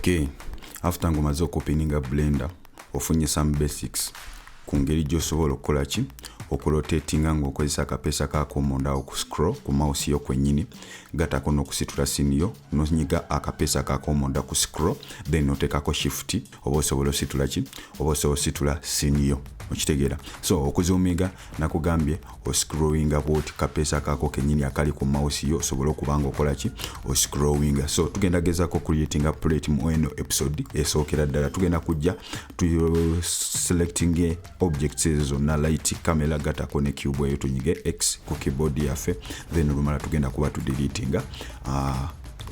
Okay, after ngomaze okupininga blender ofunye some basics ku ngeri gy'osobola okukola ki okurotatinga ng'okozesa akapeesa kaako omunda okuscroll ku mouse yo kwennyini gatako n'okusitula siniyo n'onyiga akapeesa kaako omunda ku scroll then oteekako shift oba osobola ositula ki oba osobola ositula siniyo okitegeera. So okuzuumiga nakugambye oscrollinga bwoti kapeesa kaako kennyini akali ku mouse yo osobola okubanga okola ki oscrollinga. So tugenda gezaako creatinga plate mu eno episode esookera ddala tugenda kujja tu selecting objects ezo na light camera gatako ne cube eyo tunyige X ku keyboard yaffe then olumala tugenda kuba tu deletinga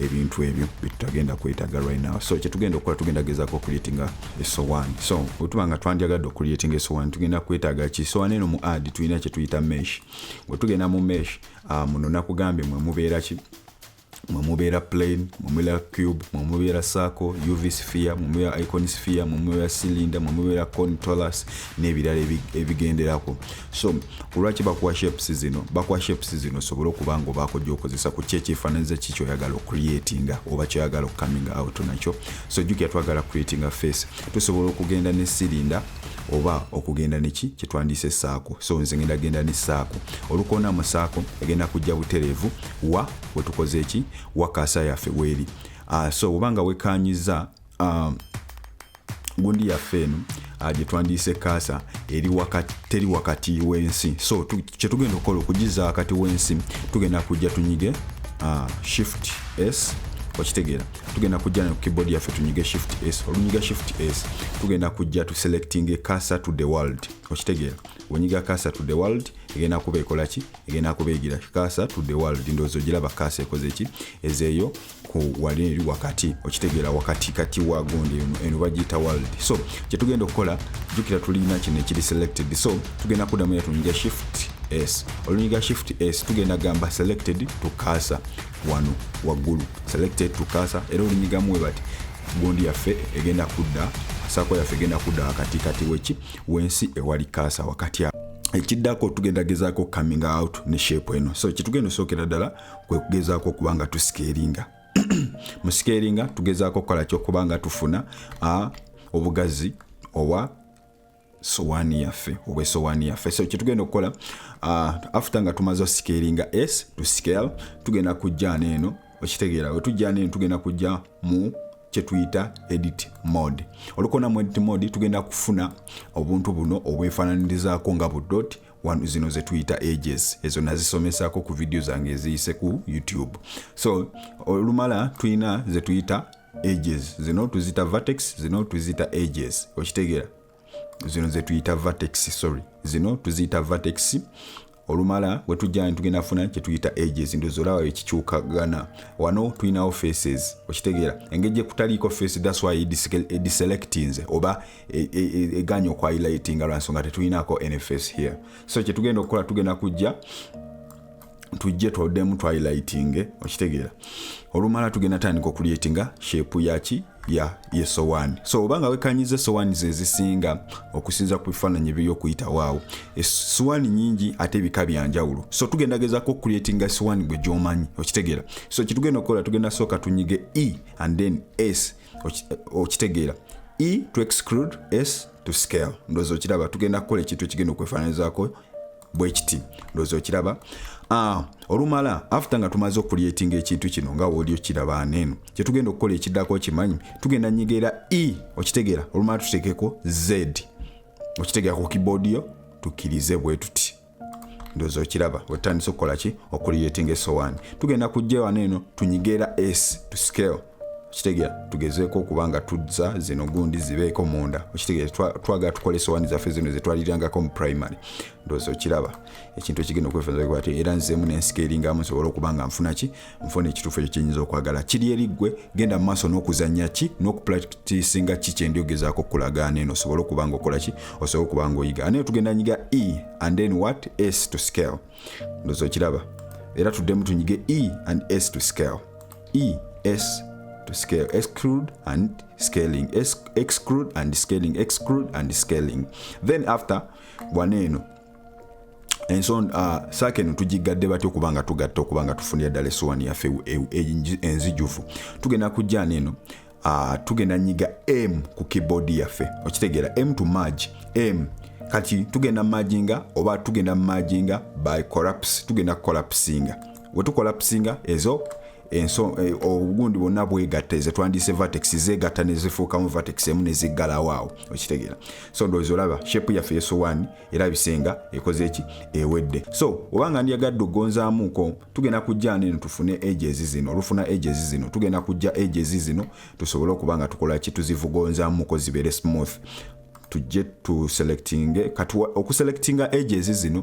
ebintu ebyo bitagenda kwetaga right now. So tugenda okukola tugenda gezaako creatinga esowani. So otubanga twandyagadde creatinga esowani tugenda kwetaga ki sowani eno mu add tulina kye tuyita mesh. Bwe tugenda mu mesh muno nakugambye mwe mubeera ki mwemubeera plane, mwemubeera cube, mwemubeera circle, UV sphere, mwemubeera icon sphere, mwemubeera cylinder, mwemubeera cone, torus n'ebirala ebigenderako. So kulwaki bakuwa shapes zino sobola okubanga obaako gy'okozesa ku kye ekifaananyiza ki ky'oyagala ocreatinga oba ky'oyagala coming out nakyo. So jjukira twagala creatinga face tusobola okugenda ne cylinder oba okugenda neki kitwandiise saako. So nze ngenda genda ne saako olukoona mu saako egenda kujja butereevu wa wetukoze eki wakasa yaffe weri. So obanga wekanyiza gundi yaffe eno gye twandiise kasa eri wakati teri wakati w'ensi. So kye tugenda okukola okugiza wakati w'ensi tugenda kujja tunyige shift S okitegeera tugenda kujja ne keyboard yaffe tunyige shift S. Olunyiga shift S tugenda kujja tu selecting cursor to the world okitegeera onyiga cursor to the world egenda kuba ekola ki egenda kuba egira cursor to the world ndozo giraba cursor ekoze ki ezeeyo ku wali eri wakati okitegeera wakati kati wa gundi eno bagita world. So kye tugenda okukola jukira tulina kino ekiri selected. So tugenda kuddamu ya tunyiga shift S. Olunyiga shift S tugenda gamba selected to cursor wano waggulu selected to cursor era olunyigamu we bati gundi yaffe egenda kudda saako yaffe egenda kudda wakati kati weki wensi ewali cursor wakati ekiddako tugenda gezaako coming out ne shape eno. So kitugenda sookera ddala kwe kugezaako kubanga tu scalinga mu scalinga tugezaako kola kyo kubanga tufuna obugazi owa sowani yaffe oba sowani yaffe. So kitugenda okukola after nga tumaze scalinga S to scale tugenda kujja neno okitegeera otujja neno tugenda kujja mu kye tuyita edit mode. Olukoona mu edit mode tugenda kufuna obuntu buno obwefaananirizaako nga bu dot one zino ze tuyita edges ezo nazisomesaako ku video zange eziyise ku YouTube. So olumala tuyina ze tuyita edges zino tuzita vertex zino tuzita edges okitegeera zino ze tuyita vertex zino tuzita vertex. Olumala we tujja tugenda funa kye tuyita edges ndozo lawa ekikyukagana wano tuyinawo faces okitegeera engejje kutaliko face that's why deselectinze oba eganyo kwa highlighting alansonga tetuyinako any face here. So kye tugenda okukola tugenda kujja tujje twoddemu highlighting okitegeera olumala tugenda tandika creatinga shape yaki ya sowani. So obanga wekanyize sowani zezisinga okusinza ku bifaananyi ebyo okuyita waawo sowani nyingi ate bika byanjawulo. So tugenda gezaako creatinga sowani gwe gy'omanyi okitegeera. So kitugenda okukola tugenda sooka tunyige E and then S okitegeera E to exclude S to scale ndozo okiraba tugenda kukola ekintu ekigenda okwefaananizaako bwe kiti ndozo okiraba. Olumala after nga tumaze creatinga ekintu kino nga woli kiraba neno kye tugenda okukola ekiddako kimanyi tugenda nyigera E okitegeera olumala tuteekeko Z okitegeera ku keyboard yo tukirize bwe tuti ndozo okiraba otandise okukola ki ocreatinga esowani. Tugenda kujja wano eno tunyigera S to scale okitegeera tugezeeko okubanga tuzza zino gundi zibeeko munda okitegeera twagala tukole esowani zaffe zino zetwalirangako mu primary ndozo okiraba ekintu ekigenda okwefaananiza kwati era nzemu nenscalingamu nsobola okubanga nfuna ki nfuna ekituufu ekyo kyenyinza okwagala kiri eri ggwe genda mu maaso n'okuzannya ki n'okupracticinga ki kye ndyogezaako okulagaana eno osobola okubanga okola ki osobola okubanga oyiga aneyo tugenda nyiga E and then what S to scale ndozo okiraba era tuddemu tunyige E and S to scale E S to scale exclude and scaling exclude and scaling exclude and scaling. Then after waneno ensonga saakeno tugigadde batyo kubanga tugatta okubanga tufunira ddala esowani yaffe enzijufu tugenda kujja neno tugenda nyiga M ku keyboard yaffe okitegeera M to merge M kati tugenda merginga oba tugenda merginga by collapse tugenda collapsinga wetu collapsinga ezo obugundi bonna bwegatta ze twandise vertex zegatta ne zifuuka mu vertex emu ne ziggala waawo okitegeera so ndowooza olaba shape yaffe yeso1 era bisenga ekoze eki ewedde so obanga ndiyagadde ogonzaamuuko tugenda kujja neno tufune edges zino olufuna edges zino tugenda kujja edges zino tusobole okubanga tukola ki tuzivugonzaamuuko zibeere smooth tujje tu selecting kati okuselectinga edges zino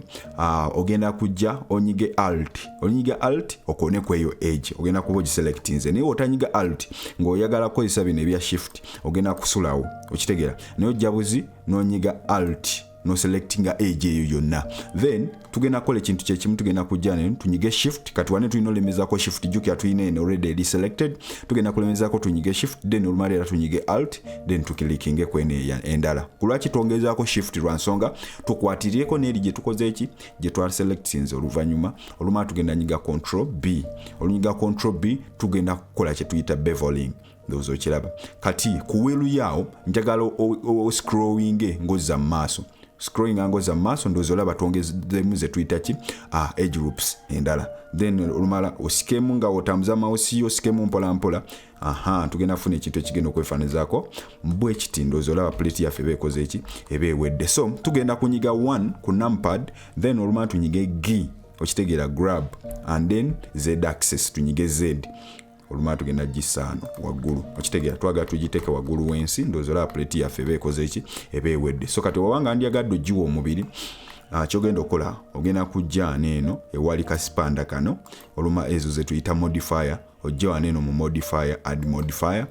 ogenda kujja onyige alt okone ku eyo edge ogenda kuba ogiselectinze naye otanyiga alt ng'oyagala kukozesa bino ebya shift ogenda kusulawo okitegeera naye ojja buzi n'onyiga alt no selectinga edge eyo yonna then tugenda kola ekintu kyekimu tugenda kujja ne tunyige shift kati wane tulina olemezako shift jukya tulina eno already selected tugenda kulemezako tunyige shift then olumala era tunyige alt then tukilikinge kwene endala kulwaki tuongezaako shift lwansonga tukwatirieko n'eri gye tukoze eki gye twa selectinze oluvanyuma olumala tugenda nyiga control B olunyiga control B tugenda kukola kye tuyita beveling ndozo kiraba kati kuwelu yao njagala scrolling ngoza maaso scrolling angoza maaso ndozo laba tuongezemu ze tuyita ki edge loops endala then olumala osikemu nga otambuza mouse yo sikemu mpola mpola tugenda kufuna ekintu ekigenda okwefaanizako mbwe kiti ndozo laba plate yaffe bekoze eki ebewedde so tugenda kunyiga 1 ku numpad then olumala tunyige G okitegeera grab and then Z axis tunyige Z olumala tugenda gisano waggulu okitegeera twagala tugiteeke waggulu wensi ndozo la plate yaffe bekoze eki ebewedde so kati wabanga ndiyagadde ogiwa omubiri kyogenda okola ogenda kujja neeno ewali kasipanda kano oluma ezo ze tuyita modifier ojja waneeno mu modifier add modifier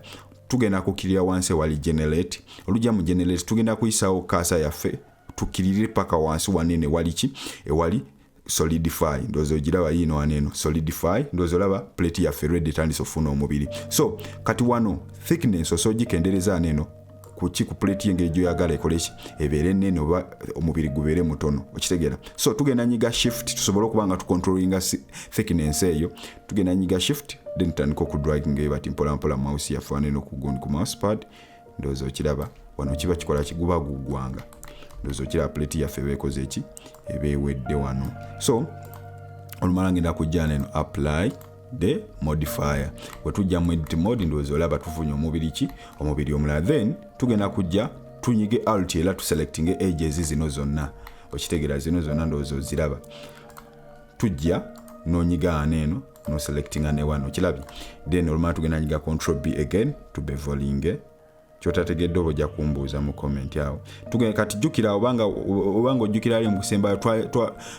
tugenda kukirira wansi wali generate olujja mu generate tugenda kuyisawo kasa yaffe tukirire paka wansi wanene wali ki ewali solidify ndozo giraba yino waneno solidify ndozo laba plate ya ready tandise ofuna omubiri so kati wano thickness osogikendereza neno kuki ku plate yenge ejo yagala ekoleshi ebere nene oba omubiri gubere mutono okitegeera so tugenda nyiga shift tusobole okubanga tu controlling thickness eyo tugenda nyiga shift then tandika ku dragging ebati mpola mpola mouse yafe waneno ku gundi ku mouse pad ndozo kiraba wano kiba kikola kiguba gugwanga ndozo kira plate yaffe bekoze eki ebewedde wano so olumala ngenda kujja neno apply the modifier wetujja mu edit mode ndozo olaba tufunye omubiri ki omubiri omulala then tugenda kujja tunyige alt era tu selecting edges zino zonna okitegeera zino zonna ndozo ziraba tujja nonyiga neno no selecting ne wano kilabi then olumala tugenda nyiga control B again to beveling kyotategedde obojja kumbuuza mu comment yawo tugenda kati jukira obanga ojjukira ali mu kusemba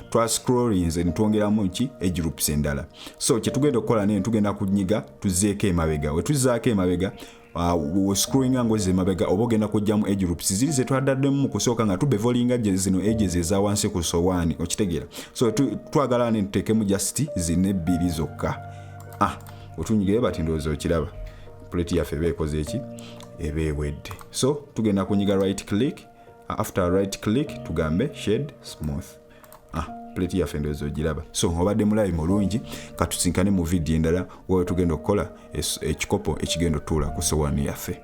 twa scrollings nitwongeramu ki edge loops endala so kye tugenda okukola nene tugenda kunyiga tuzeeko emabega we tuzaako emabega scrolling angoze emabega oba ogenda kujjamu edge loops ziri ze twadaddemu mu kusooka nga tubevolinga zino edges eza wansi ku sowani okitegeera so twagala nene tuteekemu just zino ebbiri zokka otunyigire bati ndowooza okiraba plate yaffe beekoze eki ebewedde so tugenda kunyiga right click after right click tugambe shade smooth plate yaffe ndozo giraba so obadde mulayi mulungi katusinkane mu video endala wewe tugenda okukola ekikopo ekigenda otuula ku sowani yaffe.